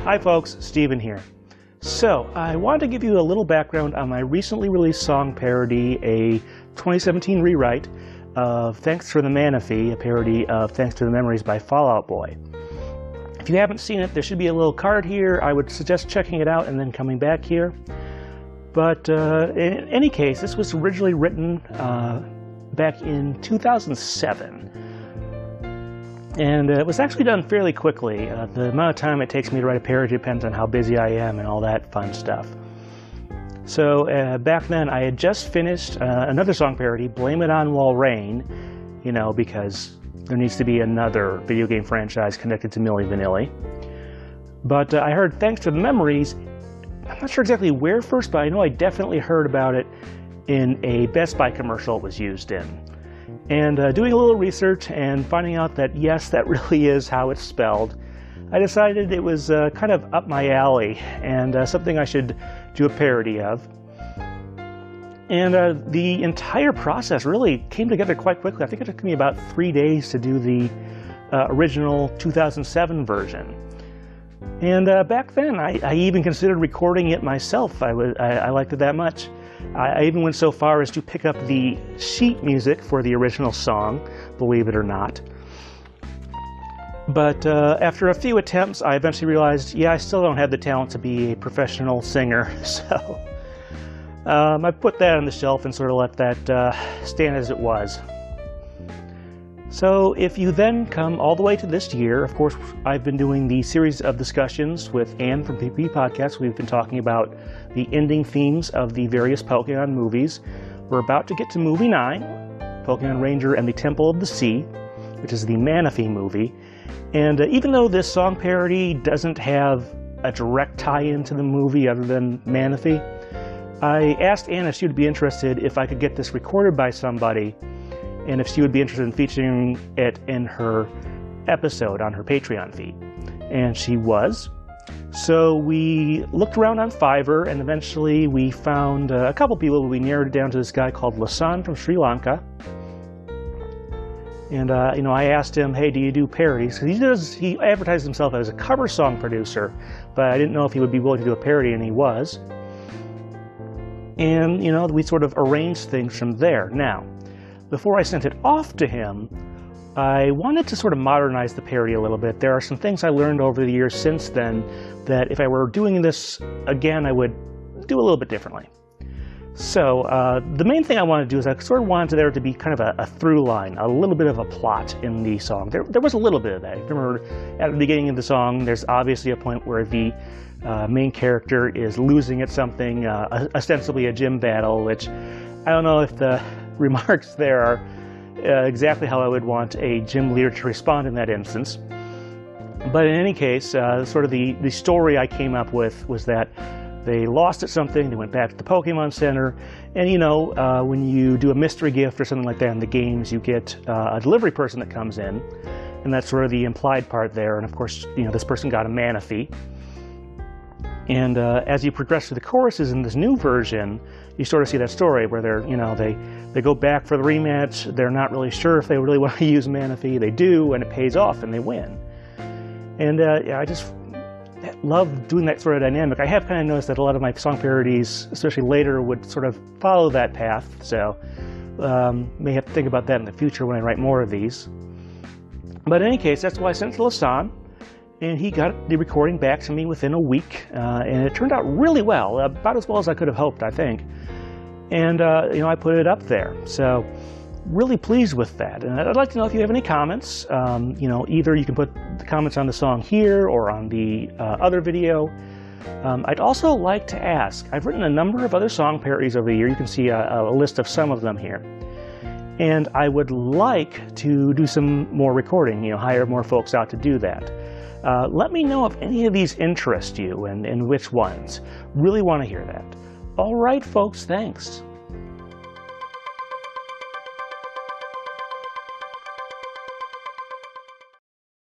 Hi folks, Steven here. So, I wanted to give you a little background on my recently released song parody, a 2017 rewrite of Thnks Fr Th Mnphy, a parody of Thanks to the Memories by Fall Out Boy. If you haven't seen it, there should be a little card here. I would suggest checking it out and then coming back here. But in any case, this was originally written back in 2007. And it was actually done fairly quickly. The amount of time it takes me to write a parody depends on how busy I am and all that fun stuff. So back then I had just finished another song parody, Blame It On While Rain, you know, because there needs to be another video game franchise connected to Milli Vanilli. But I heard Thanks to the Memories. I'm not sure exactly where first, but I know I definitely heard about it in a Best Buy commercial it was used in. And doing a little research and finding out that yes, that really is how it's spelled, I decided it was kind of up my alley and something I should do a parody of. And the entire process really came together quite quickly. I think it took me about 3 days to do the original 2007 version. And back then, I even considered recording it myself. I liked it that much. I even went so far as to pick up the sheet music for the original song, believe it or not. But after a few attempts, I eventually realized, yeah, I still don't have the talent to be a professional singer, so I put that on the shelf and sort of let that stand as it was. So if you then come all the way to this year, of course, I've been doing the series of discussions with Ann from PP Podcast. We've been talking about the ending themes of the various Pokemon movies. We're about to get to movie 9, Pokemon Ranger and the Temple of the Sea, which is the Manaphy movie. And even though this song parody doesn't have a direct tie-in to the movie other than Manaphy, I asked Ann if she would be interested if I could get this recorded by somebody and if she would be interested in featuring it in her episode on her Patreon feed. And she was. So we looked around on Fiverr, and eventually we found a couple people. We narrowed it down to this guy called Lasan from Sri Lanka. And you know, I asked him, hey, do you do parodies? Because he advertised himself as a cover song producer, but I didn't know if he would be willing to do a parody, and he was. And, you know, we sort of arranged things from there. Now, before I sent it off to him, I wanted to sort of modernize the parody a little bit. There are some things I learned over the years since then that if I were doing this again, I would do a little bit differently. So the main thing I wanted to do is I sort of wanted there to be kind of a through line, a little bit of a plot in the song. There was a little bit of that. If you remember, at the beginning of the song, there's obviously a point where the main character is losing at something, ostensibly a gym battle, which I don't know if the remarks there are exactly how I would want a gym leader to respond in that instance. But in any case, sort of the story I came up with was that they lost at something, they went back to the Pokemon Center, and you know, when you do a mystery gift or something like that in the games, you get a delivery person that comes in, and that's sort of the implied part there. And of course, you know, this person got a Manaphy. And as you progress through the choruses in this new version, you sort of see that story where they're, you know, they go back for the rematch. They're not really sure if they really want to use Manaphy. They do, and it pays off, and they win. And yeah, I just love doing that sort of dynamic. I have kind of noticed that a lot of my song parodies, especially later, would sort of follow that path. So may have to think about that in the future when I write more of these. But in any case, that's why I sent it to Lasan. And he got the recording back to me within a week, and it turned out really well, about as well as I could have hoped, I think. And you know, I put it up there, so really pleased with that. And I'd like to know if you have any comments. You know, either you can put the comments on the song here or on the other video. I'd also like to ask, I've written a number of other song parodies over the year. You can see a list of some of them here. And I would like to do some more recording, you know, hire more folks out to do that. Let me know if any of these interest you and which ones. Really want to hear that. All right, folks, thanks.